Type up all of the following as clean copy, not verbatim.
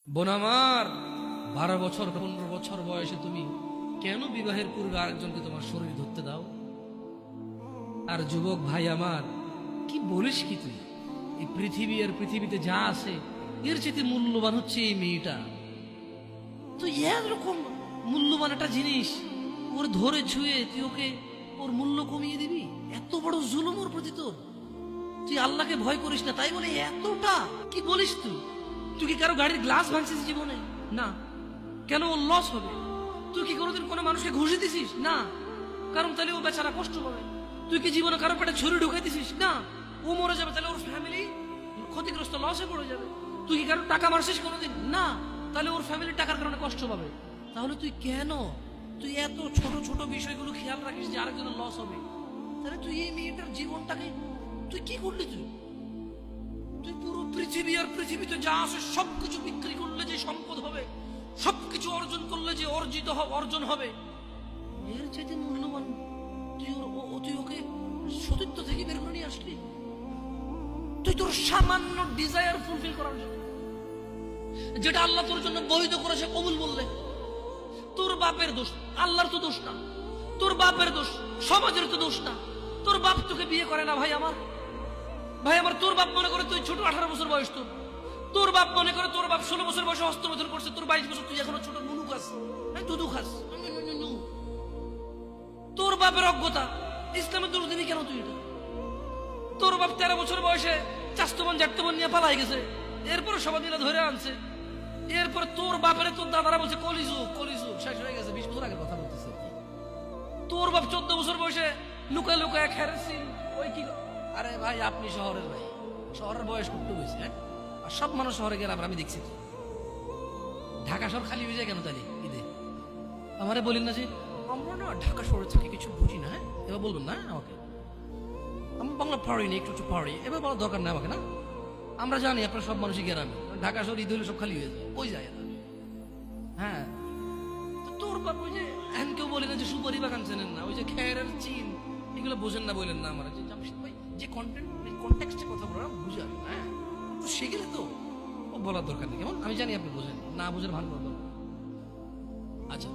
বোন আমার, 12 বছর 15 বছর বয়সে তুমি কেন বিবাহের পূর্বে আরেকজনকে তোমার শরীর ধরতে দাও? আর যুবক ভাই আমার, কি বলিস কি তুই? এই পৃথিবী আর পৃথিবীতে যা আছে এর চেয়ে মূল্যবান হচ্ছে এই মেয়েটা। তুই এরকম মূল্যবান একটা জিনিস ওর ধরে ছুঁয়ে তুই ওকে ওর মূল্য কমিয়ে দিবি? এত বড় জুলুম ওর প্রতি তোর! তুই আল্লাহকে ভয় করিস না তাই বলে এতটা? কি বলিস তুই? তুই কি কারো গাড়ির গ্লাস ভাঙছিস জীবনে? না। কেন? ওর লস হবে। তুই কি কোনোদিন কোনো মানুষকে ঘুষি দিছিস? না। কারণ তাহলে ও বেচারা কষ্ট পাবে। তুই কি জীবনে কারো পেটে ছুরি ঢুকাই দিছিস? না। ও মরে যাবে, তাহলে ওর ফ্যামিলি ক্ষতিগ্রস্ত, লসে পড়ে যাবে। তুই কি কারো টাকা মারছিস কোনোদিন? না। তাহলে ওর ফ্যামিলি টাকার কারণে কষ্ট পাবে। তাহলে তুই কেন তুই এত ছোট ছোট বিষয়গুলো খেয়াল রাখিস যে আরেকজনের লস হবে? তাহলে তুই এই মেয়েটার জীবনটাকে তুই কি করলি? তুই পুরো পৃথিবী আর পৃথিবীতে যা আছে সবকিছু বিক্রি করলে যে সম্পদ হবে, সবকিছু অর্জন করলে যে অর্জন হবে, এর চাইতে মূল্যবান তুই ওকে সতীত্ব থেকে বের করে নিয়ে আসলি। তুই তোর সামান্য ডিজায়ার ফুলফিল করার জন্য, যেটা আল্লাহ তোর জন্য বৈধ করেছে, কবুল বললে তোর বাপের দোষ, আল্লাহর তো দোষ না। তোর বাপের দোষ, সমাজের তো দোষ না। তোর বাপ তোকে বিয়ে করে না ভাই আমার। তোর বাপ মনে করে তুই ছোট, 18 বছর বয়স তোর। তোর বাপ মনে করে তোর বাপ 16 বছর বয়সে হস্তমৈথুন করছে, তোর 22 বছর, তুই এখনো ছোট নুনু খাস, দুধু খাস। তোর বাপের অজ্ঞতা, ইসলামের দোষ দিবি কেন তুই? এটা তোর বাপ 13 বছর বয়সে চাস্তমন জাটতমন নিয়ে পালাই গেছে, এরপরে সবাই মিলে ধরে আনছে। এরপরে তোর বাপের তোর দাদারা বলছে কলিযুগ কলিযুগ শেষ হয়ে গেছে। 20 বছর আগের কথা বলতেছে। তোর বাপ 14 বছর বয়সে লুকায় লুকায় খেরেছিল ওই কি। আরে ভাই, আপনি শহরের ভাই, শহরের বয়স করতে হয়েছে। হ্যাঁ, আর সব মানুষ শহরে গেলে আমি দেখছি ঢাকা শহর খালি হয়ে যায় কেন তাহলে ঈদে? আমারে বলেন না যে আমরা না ঢাকা শহরে থাকি, কিছু বুঝি না। হ্যাঁ, এবার বলবেন না আমাকে, আমি বাংলা পারি না, একটু একটু পারি, এবার বলার দরকার নেই আমাকে। না, আমরা জানি আপনার সব মানুষই গ্রামে, ঢাকা শহর ঈদ হলে সব খালি হয়ে যায়, ওই যায় না। হ্যাঁ, তোর বাপ ওই যে এখন কেউ বলে না যে সুপারি বাগান চেনেন না, ওই যে খেরের চিন, এগুলো বোঝেন না বলেন না আমার। জামশেদ ভাই যে কন্টেক্সটে কথা বলার বুঝে আসবে, হ্যাঁ, একটু শিখলে তো ও বলার দরকার নেই। কেমন? আমি জানি আপনি বোঝেন না, বুঝেন ভালো কথা। আচ্ছা,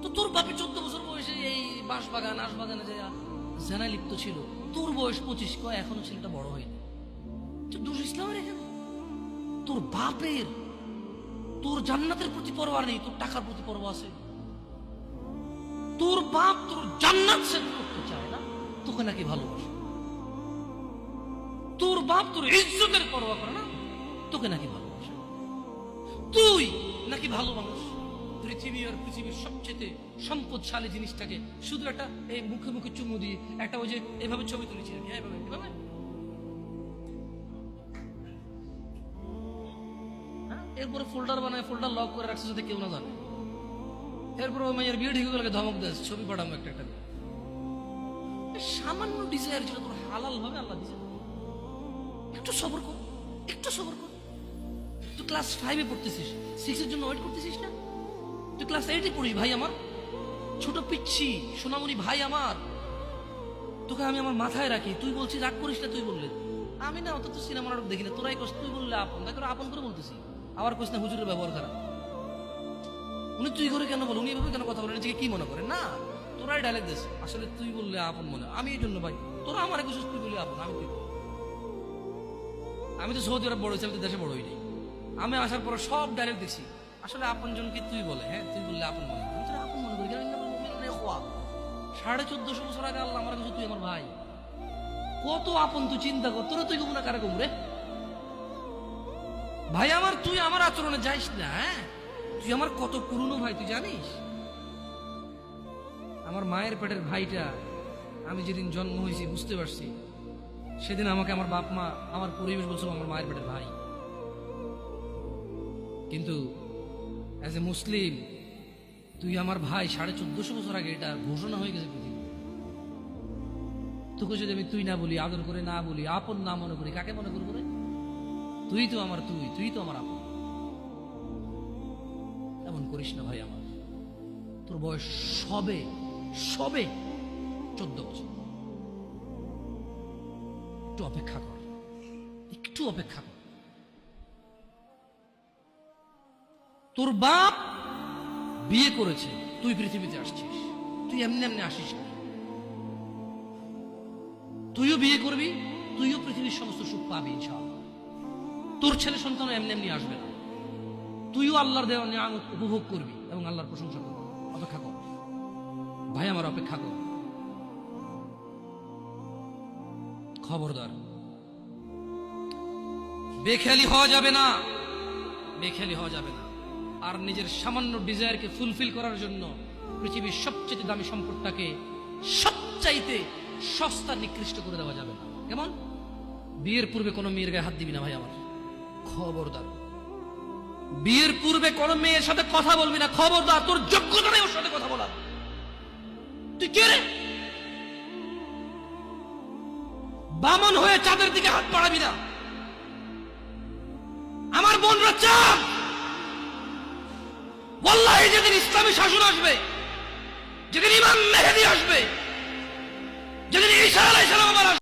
তো তোর বাপে 14 বছর বয়সে এই বাঁশবাগান আশবাগানে যে জেনায় লিপ্ত ছিল, তোর বয়স 25, কয় এখনো ছেলেটা বড় হয়নি। দোষ ইসলামের এখানে? তোর বাপের, তোর জান্নাতের প্রতি পরোয়া নেই, তোর টাকার প্রতি পরোয়া আছে। তোর বাপ তোর জান্নাত সেট করতে চায় না, তোকে নাকি ভালোবাসে। তোর বাপ তোর ইজ্জতের পরোয়া করে না, তোকে নাকি ভালোবাসে। তুই নাকি ভালো মানুষ, পৃথিবী আর পৃথিবীর সবচেয়ে সম্পদশালী জিনিসটাকে শুধু একটা এই মুখে মুখে চুমু দিয়ে একটা ওই যে এভাবে ছবি তুলেছি আমি, এভাবে এভাবে। এরপরে ফোল্ডার বানায়, ফোল্ডার লক করে রাখছে যাতে কেউ না জানে। এরপর ওই মেয়ের বিয়ে ঠিক হয়ে গেলে ধমক দেয়, ছবি পাঠাবো একটা একটা। সামান্য ডিজায়ার যেটা তোর হালাল ভাবে আল্লাহ দিয়েছে, একটু সবর কর, একটু সবর কর। তুই ক্লাস 5-এ পড়তেছিস, 6-এর জন্য ওয়েট করতেছিস না? তুই ক্লাস 8-এ পড়িস ভাই আমার, ছোট পিচ্ছি সোনামণি ভাই আমার। তোকে আমি আমার মাথায় রাখি, তুই বলছিস রাগ করিস না। তুই বললে আমি না অত তো সিনেমা নাটক দেখি না, তোরাই কস। তুই বললে আপন, তাই করে আপন করে বলতেছি। আবার কইস না হুজুরের ব্যবহার খারাপ। উনি তুই করে কেন বল? উনি এভাবে কেন কথা বলেন? নিজেকে কি মনে করে? না, তোরাই ডায়লগ দিস। আসলে তুই বললে আপন মনে, আমি এই জন্য ভাই তোরা আমার কিছু, তুই বললে আপন, আমি তুই। আমি তো সৌদি আরব বড় হয়েছি, আমি তো দেশে বড় হইনি। আমি আসার পর সব ডায়লগ দেখছি। আসলে আপন জনকে তুই বলে, হ্যাঁ তুই বললে আপন মনে, আমি তোরা আপন মনে করি। 1450 বছর আগে আল্লাহ আমার কাছে তুই আমার ভাই, কত আপন তুই চিন্তা কর। তোরা তুই কমু না কারে কমু রে ভাই আমার? তুই আমার আচরণে যাইস না। হ্যাঁ, তুই আমার কত পুরনো ভাই তুই জানিস? আমার মায়ের পেটের ভাইটা আমি যেদিন জন্ম হয়েছি বুঝতে পারছি, সেদিন আমাকে আমার বাপ মা, আমার পরিবেশ বলছিল আমার মায়ের পেটের ভাই। কিন্তু অ্যাজ এ মুসলিম তুই আমার ভাই। 1450 বছর আগে এটা ঘোষণা হয়ে গেছে পৃথিবী। তোকে যদি আমি তুই না বলি, আদর করে না বলি, আপন না মনে করি, কাকে মনে করবো রে? তুই তো আমার, তুই তো আমার আপন। এমন করিস না ভাই আমার। তোর বয়স সবে সবে 14 বছর। একটু অপেক্ষা কর, একটু অপেক্ষা কর। তোর বাপ বিয়ে করেছে, তুই পৃথিবীতে আসছিস, তুই এমনি এমনি আসিস না। তুইও বিয়ে করবি, তুইও পৃথিবীর সমস্ত সুখ পাবি ইনশাআল্লাহ। তোর ছেলে সন্তান এমনি এমনি আসবে না, তুইও আল্লাহর দেওয়া নিয়ামত উপভোগ করবি এবং আল্লাহর প্রশংসা করবি। অপেক্ষা কর ভাই আমার, অপেক্ষা কর। খবরদার, বেখেয়ালি হওয়া যাবে না, বেখেয়ালি হওয়া যাবে না। আর নিজের সামান্য ডিজায়ারকে ফুলফিল করার জন্য পৃথিবীর সবচেয়ে দামি সম্পদটাকে সবচাইতে সস্তা নিকৃষ্ট করে দেওয়া যাবে না। কেমন? বিয়ের পূর্বে কোনো মেয়ের গায়ে হাত দিবি না ভাই আমার, খবরদার। বিয়ের পূর্বে কোনো মেয়ের সাথে কথা বলবি না, খবরদার। তোর যোগ্যতা নেই ওর সাথে কথা বলার। তুই কে রে? বামন হয়ে চাঁদের দিকে হাত বাড়াবি না। আমার বোনরা চাঁদ, ওয়াল্লাহি যেদিন ইসলামী শাসন আসবে, যেদিন ইমাম মেহেদী আসবে,